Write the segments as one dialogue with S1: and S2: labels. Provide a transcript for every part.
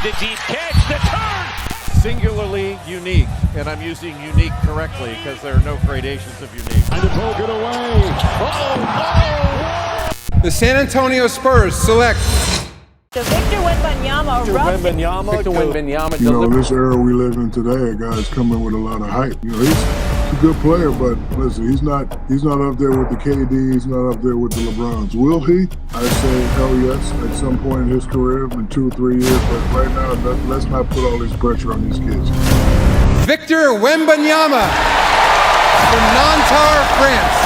S1: the deep catch, the turn!
S2: Singularly unique, and I'm using unique correctly because there are no gradations of unique.
S3: And to poke it away.
S4: The San Antonio Spurs select
S5: Victor Wembanyama.
S2: Victor Wembanyama.
S6: You know, in this era we live in today, a guy's coming with a lot of hype. You know, he's a good player, but listen, he's not up there with the KD, he's not up there with the LeBrons. Will he? I say hell yes at some point in his career, in 2 or 3 years, but right now, let's not put all this pressure on these kids.
S4: Victor Wembanyama from Nanterre, France.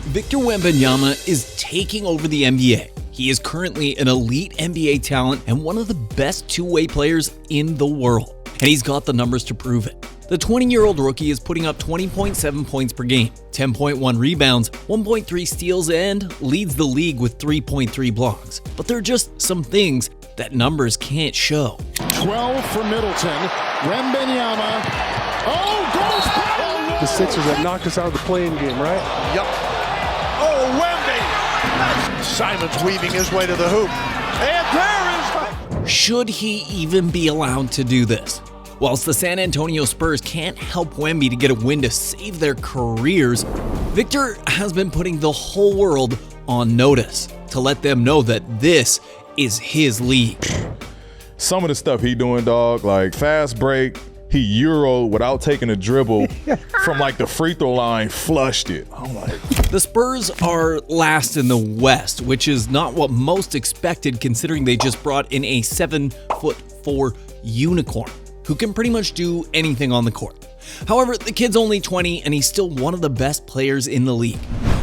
S7: Victor Wembanyama is taking over the NBA. He is currently an elite NBA talent and one of the best two-way players in the world. And he's got the numbers to prove it. The 20-year-old rookie is putting up 20.7 points per game, 10.1 rebounds, 1.3 steals, and leads the league with 3.3 blocks. But there are just some things that numbers can't show.
S3: 12 for Middleton. Wembanyama. Oh, goes back!
S8: The Sixers that knocked us out of the play-in game, right?
S1: Yep. Oh, Wemby! Simon's weaving his way to the hoop. And there is...
S7: Should he even be allowed to do this? Whilst the San Antonio Spurs can't help Wemby to get a win to save their careers, Victor has been putting the whole world on notice to let them know that this is his league.
S9: Some of the stuff he doing, dog, like fast break, he Euroed without taking a dribble from like the free throw line, flushed it. I'm like...
S7: The Spurs are last in the West, which is not what most expected considering they just brought in a 7'4" unicorn who can pretty much do anything on the court. However, the kid's only 20 and he's still one of the best players in the league.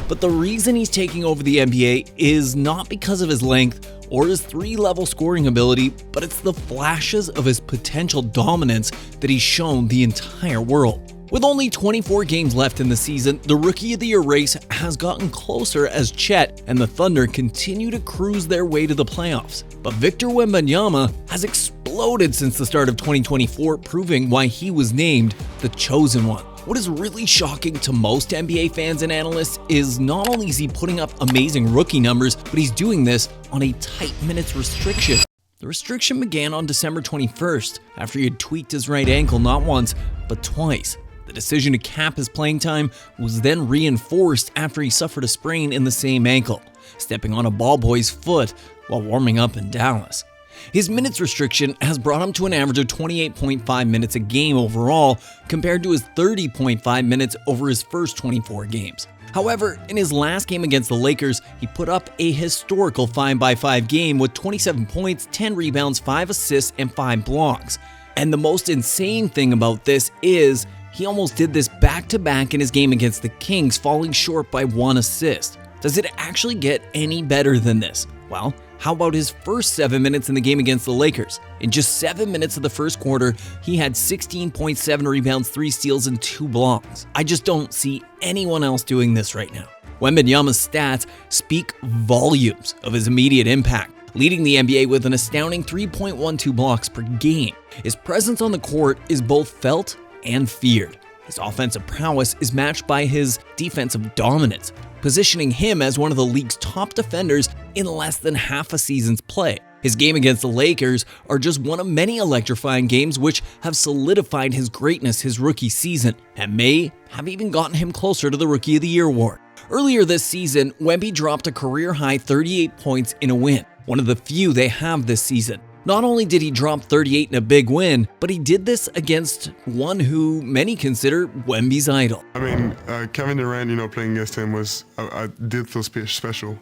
S7: But the reason he's taking over the NBA is not because of his length or his 3-level scoring ability, but it's the flashes of his potential dominance that he's shown the entire world. With only 24 games left in the season, the Rookie of the Year race has gotten closer as Chet and the Thunder continue to cruise their way to the playoffs. But Victor Wembanyama has exploded since the start of 2024, proving why he was named the Chosen One. What is really shocking to most NBA fans and analysts is not only is he putting up amazing rookie numbers, but he's doing this on a tight minutes restriction. The restriction began on December 21st after he had tweaked his right ankle not once, but twice. The decision to cap his playing time was then reinforced after he suffered a sprain in the same ankle, stepping on a ball boy's foot while warming up in Dallas. His minutes restriction has brought him to an average of 28.5 minutes a game overall, compared to his 30.5 minutes over his first 24 games. However, in his last game against the Lakers, he put up a historical 5-by-5 game with 27 points, 10 rebounds, 5 assists, and 5 blocks. And the most insane thing about this is he almost did this back-to-back in his game against the Kings, falling short by 1 assist. Does it actually get any better than this? Well, how about his first 7 minutes in the game against the Lakers? In just 7 minutes of the first quarter, he had 16.7 rebounds, 3 steals, and 2 blocks. I just don't see anyone else doing this right now. Wembanyama's stats speak volumes of his immediate impact, leading the NBA with an astounding 3.12 blocks per game. His presence on the court is both felt and feared. His offensive prowess is matched by his defensive dominance, positioning him as one of the league's top defenders in less than half a season's play. His game against the Lakers are just one of many electrifying games which have solidified his greatness his rookie season and may have even gotten him closer to the Rookie of the Year award. Earlier this season, Wemby dropped a career-high 38 points in a win, one of the few they have this season. Not only did he drop 38 in a big win, but he did this against one who many consider Wemby's idol.
S10: I mean, Kevin Durant, playing against him I did feel special.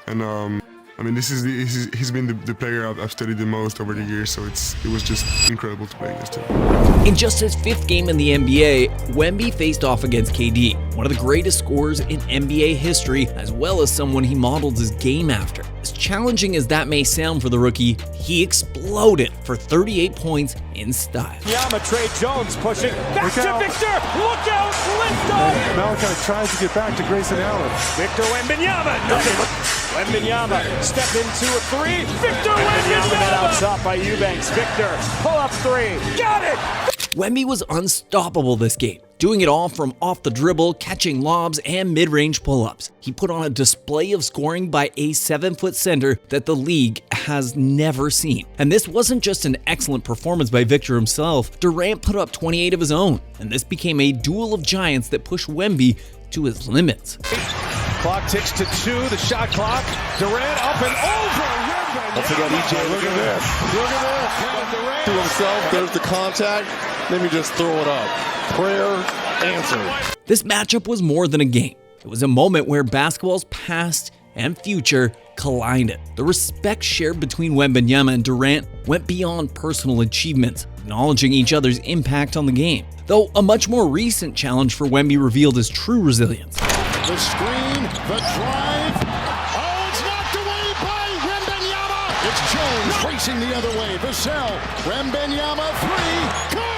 S10: And I mean, he's been the player I've studied the most over the years, so it was just incredible to play against him.
S7: In just his 5th game in the NBA, Wemby faced off against KD, one of the greatest scorers in NBA history, as well as someone he modeled his game after. As challenging as that may sound for the rookie, he exploded for 38 points in style.
S1: Trey Jones pushing back to Victor. Look out, lift off.
S8: Malachi tries to get back to Grayson Allen.
S1: Victor Wembanyama, nothing. Wembanyama, step into a 3. Victor Wembanyama out top by Eubanks. Victor, pull up 3. Got it.
S7: Wemby was unstoppable this game, doing it all from off the dribble, catching lobs, and mid-range pull-ups. He put on a display of scoring by a 7-foot center that the league has never seen. And this wasn't just an excellent performance by Victor himself. Durant put up 28 of his own, and this became a duel of giants that pushed Wemby to his limits.
S1: Clock ticks to 2, the shot clock. Durant up and over. Don't forget EJ. Look at this. Look at this. Kevin Durant.
S3: To himself, there's the contact. Let me just throw it up. Prayer answered.
S7: This matchup was more than a game. It was a moment where basketball's past and future collided. The respect shared between Wembanyama and Durant went beyond personal achievements, acknowledging each other's impact on the game. Though a much more recent challenge for Wemby revealed his true resilience.
S3: The screen, the drive. Oh, it's knocked away by Wembanyama. It's Jones racing the other way. Vassell, Wembanyama, 3. Good!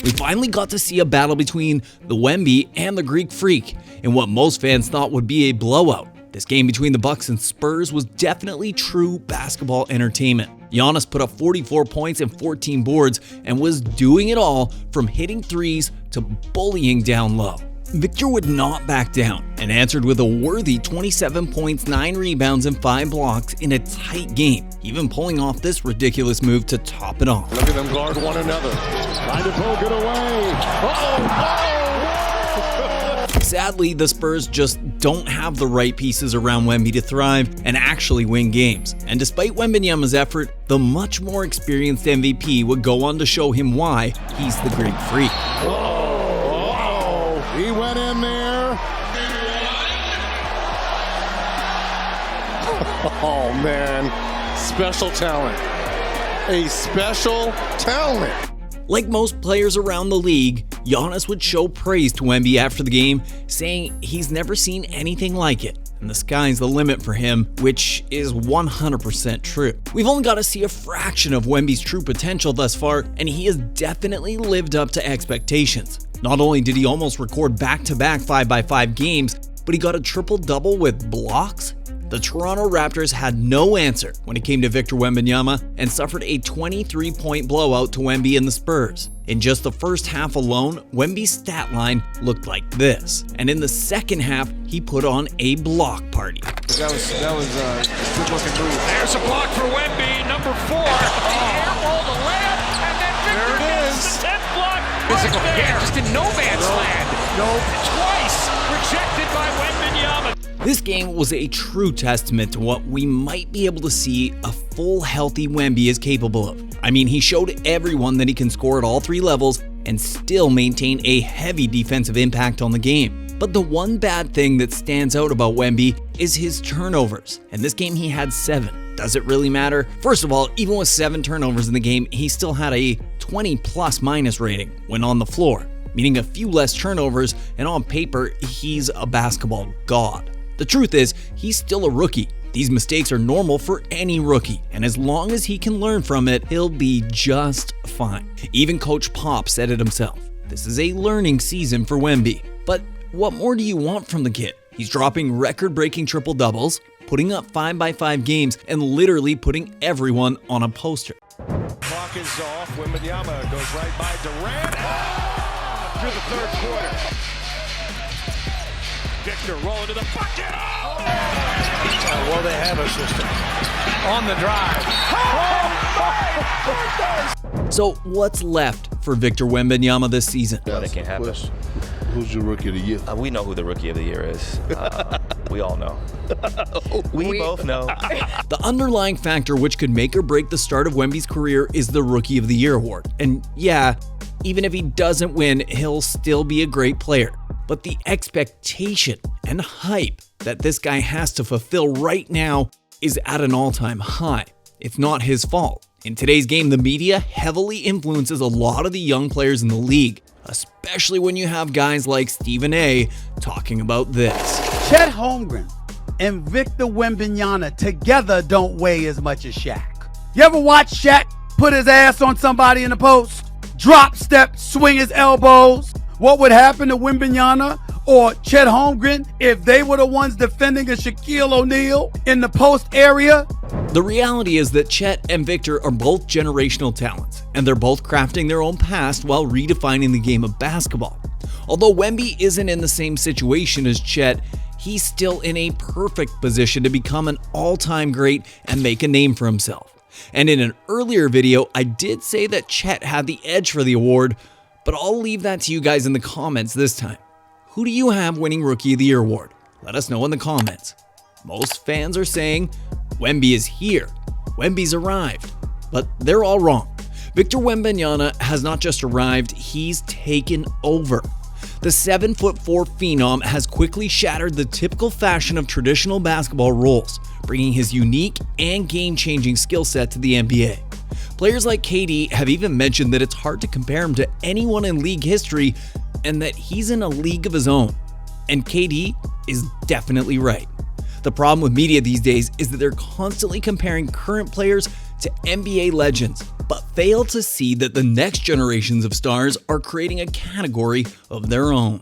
S7: We finally got to see a battle between the Wemby and the Greek Freak in what most fans thought would be a blowout. This game between the Bucks and Spurs was definitely true basketball entertainment. Giannis put up 44 points and 14 boards and was doing it all from hitting threes to bullying down low. Victor would not back down and answered with a worthy 27 points, 9 rebounds, and 5 blocks in a tight game, even pulling off this ridiculous move to top it off.
S3: Look at them guard one another. Trying to poke it away.
S7: Sadly, the Spurs just don't have the right pieces around Wemby to thrive and actually win games. And despite Wembanyama's effort, the much more experienced MVP would go on to show him why he's the Greek Freak.
S3: He went in there. Oh, man. Special talent. A special talent.
S7: Like most players around the league, Giannis would show praise to Wemby after the game, saying he's never seen anything like it, and the sky's the limit for him, which is 100% true. We've only got to see a fraction of Wemby's true potential thus far, and he has definitely lived up to expectations. Not only did he almost record back-to-back 5x5 games, but he got a triple-double with blocks. The Toronto Raptors had no answer when it came to Victor Wembanyama and suffered a 23-point blowout to Wemby and the Spurs. In just the first half alone, Wemby's stat line looked like this, and in the second half, he put on a block party.
S1: That was a good-looking move. There's a block for Wemby, number 4. Airball the layup, and then Victor gets the 10th block. Physical game, just in no man's land. Twice rejected by Wembanyama.
S7: This game was a true testament to what we might be able to see a full, healthy Wemby is capable of. I mean, he showed everyone that he can score at all 3 levels and still maintain a heavy defensive impact on the game. But the one bad thing that stands out about Wemby is his turnovers. In this game, he had 7. Does it really matter? First of all, even with 7 turnovers in the game, he still had a 20+ minus rating when on the floor, meaning a few less turnovers, and on paper, he's a basketball god. The truth is, he's still a rookie. These mistakes are normal for any rookie, and as long as he can learn from it, he'll be just fine. Even Coach Pop said it himself. This is a learning season for Wemby. But what more do you want from the kid? He's dropping record-breaking triple-doubles, putting up 5x5 games, and literally putting everyone on a poster.
S1: Clock is off. Wembanyama goes right by Durant. Through the third quarter. Victor rolling to the bucket. Well, they have a system. On the drive. Oh,
S7: so what's left for Victor Wembanyama this season?
S11: That can't happen.
S3: Who's your rookie of the year?
S11: We know who the rookie of the year is. We all know. We both know.
S7: The underlying factor which could make or break the start of Wemby's career is the Rookie of the Year award. And yeah, even if he doesn't win, he'll still be a great player. But the expectation and hype that this guy has to fulfill right now is at an all-time high. It's not his fault. In today's game, the media heavily influences a lot of the young players in the league, especially when you have guys like Stephen A. talking about this.
S12: Chet Holmgren and Victor Wembanyama together don't weigh as much as Shaq. You ever watch Shaq put his ass on somebody in the post? Drop step, swing his elbows? What would happen to Wembanyama or Chet Holmgren if they were the ones defending a Shaquille O'Neal in the post area?
S7: The reality is that Chet and Victor are both generational talents, and they're both crafting their own past while redefining the game of basketball. Although Wemby isn't in the same situation as Chet, he's still in a perfect position to become an all-time great and make a name for himself. And in an earlier video, I did say that Chet had the edge for the award, but I'll leave that to you guys in the comments this time. Who do you have winning Rookie of the Year award? Let us know in the comments. Most fans are saying Wemby is here. Wemby's arrived. But they're all wrong. Victor Wembanyama has not just arrived, he's taken over. The 7'4" phenom has quickly shattered the typical fashion of traditional basketball roles, bringing his unique and game-changing skill set to the NBA. Players like KD have even mentioned that it's hard to compare him to anyone in league history and that he's in a league of his own. And KD is definitely right. The problem with media these days is that they're constantly comparing current players to NBA legends, but fail to see that the next generations of stars are creating a category of their own.